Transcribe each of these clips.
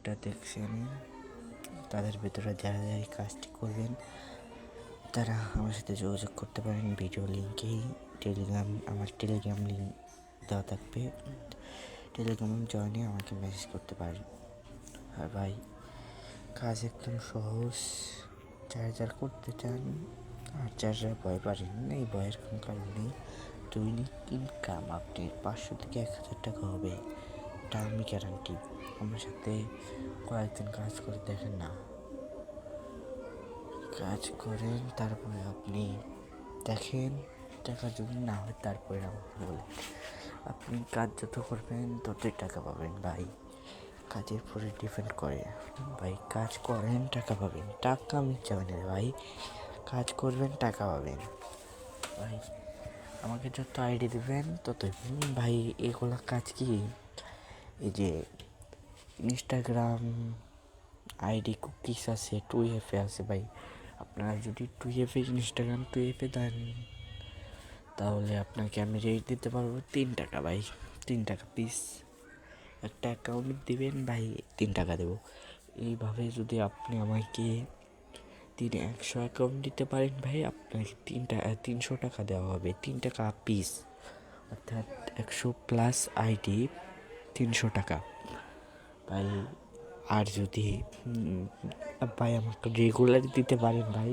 ভিডিওটা দেখছেন তাদের ভিতরে যারা যারা এই কাজটি করবেন তারা আমার সাথে যোগাযোগ করতে পারেন। ভিডিও লিঙ্কেই আমার টেলিগ্রাম লিঙ্ক দেওয়া থাকবে, টেলিগ্রাম জয়েনে আমাকে মেসেজ করতে পারেন। আর ভাই কাজ একদম সহজ, যারা করতে চান আর যারা ভয় পারেন এই ভয়ের কোনো কারণ নেই। দৈনিক ইনকাম আপনি 500 থেকে 1000 টাকা হবে, এটা আমি গ্যারান্টি। আমার সাথে কয়েকদিন কাজ করে দেখেন না, কাজ করেন তারপরে আপনি দেখেন টাকা যদি না হয় তারপরে আমাকে বলেন। আপনি কাজ যত করবেন ততই টাকা পাবেন ভাই, কাজের উপরে ডিপেন্ড করে ভাই। কাজ করেন টাকা পাবেন, টাকা মিট যাবে না ভাই, কাজ করবেন টাকা পাবেন ভাই। আমাকে যত আইডি দেবেন ততই ভাই। এগুলো কাজ কি, এই যে ইনস্টাগ্রাম আইডি কুকিস আছে, 2FA আছে ভাই। আপনারা যদি 2FA ইনস্টাগ্রাম 2FA দেন তাহলে আপনাকে আমি রেট দিতে পারবো 3 টাকা ভাই, 3 টাকা পিস। একটা অ্যাকাউন্ট দিবেন ভাই, 3 টাকা দেবো। এইভাবে যদি আপনি আমাকে 100 অ্যাকাউন্ট দিতে পারেন ভাই, আপনাকে 300 টাকা দেওয়া হবে, 3 টাকা পিস, অর্থাৎ 100+ আইডি 300 টাকা ভাই। আর যদি ভাই আমাকে রেগুলার দিতে পারেন ভাই,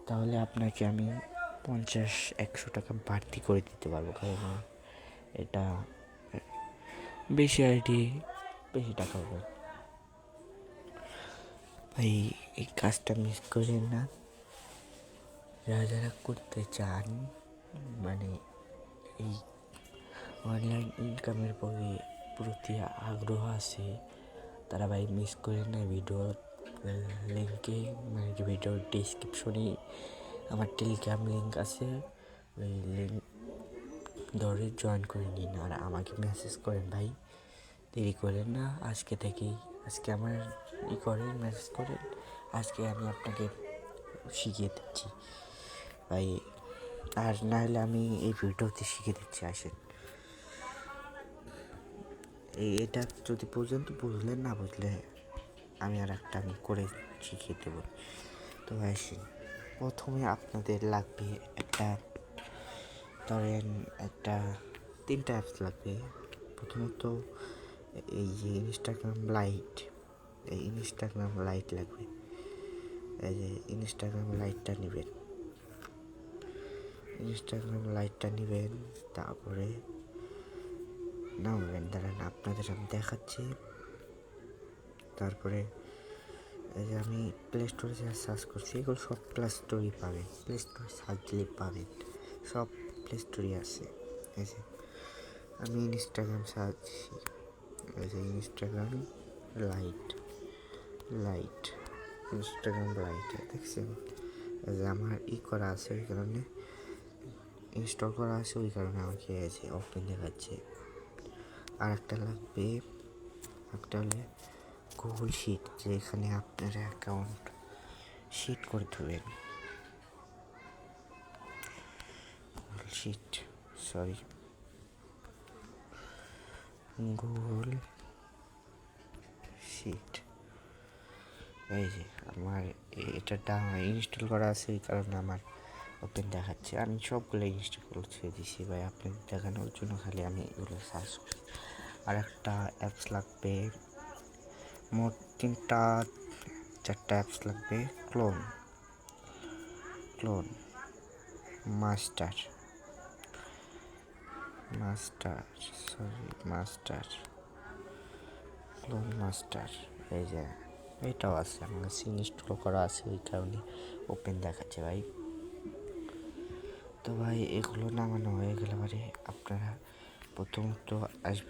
তাহলে আপনাকে আমি 50-100 টাকা বাড়তি করে দিতে পারবো, কারণ এটা বেশি আইডি বেশি টাকা হবে ভাই। এই কাজটা মিস করেন না। যারা করতে চান, মানে এই অনলাইন ইনকামের প্রতি আগ্রহ আছে, তারা ভাই মিস করেন না। ভিডিওর লিঙ্কে মানে ভিডিওর ডিসক্রিপশনে আমার টেলিগ্রাম লিঙ্ক আছে, ওই লিঙ্ক ধরে জয়েন করে নিন আর আমাকে মেসেজ করেন ভাই, দেরি করেন না। আজকে আমার করেন, মেসেজ করেন, আজকে আমি আপনাকে শিখিয়ে দিচ্ছি ভাই। আর না হলে আমি এই ভিডিওতে শিখিয়ে দিচ্ছি, আসেন। এটা যদি পর্যন্ত বুঝলেন, না বুঝলে আমি আমি করে শিখিয়ে দেব। তো আসেন, প্রথমে আপনাদের লাগবে একটা 3টা অ্যাপস লাগবে। প্রথমত এই যে ইনস্টাগ্রাম লাইট লাগবে। এই যে ইনস্টাগ্রাম লাইটটা নেবেন, তারপরে নামাবেন। দাঁড়ান আপনাদের আমি দেখাচ্ছি। তারপরে এই যে আমি প্লে স্টোরে সার্চ করছি, এগুলো সব প্লে স্টোরেই পাবেন, প্লে স্টোরে সার্চ দিলে পাবেন, সব প্লে স্টোরে আছে। এই যে আমি ইনস্টাগ্রাম সার্চ, এই যে ইনস্টাগ্রাম লাইট দেখছেন। এই যে আমার করা আছে, ওই কারণে ইনস্টল করা আছে, ওই কারণে আমাকে এই যে ওপেন দেখাচ্ছে। আর একটা লাগবে, একটা হলে গুগল শিট, যেখানে আপনার অ্যাকাউন্ট শিট করে দেবেন। Google sheet. এই যে আমার এটা ইনস্টল করা আছে, এই কারণে আমার ওপেন দেখাচ্ছে। আমি সবগুলো ইনস্টল করে দিছি ভাই, আপনাদের দেখানোর জন্য খালি আমি এগুলো সার্চ করি। আর একটা অ্যাপস লাগবে, মোট 3-4টা অ্যাপস লাগবে। ক্লোন মাস্টার, ক্লোন মাস্টার, এই যে এটাও আছে, আমার কাছে ইনস্টল করা আছে, ওই কারণে ওপেন দেখাচ্ছে ভাই। তো ভাই এগুলো নামানো হয়ে গেলে পরে আপনারা প্রথমত আসবে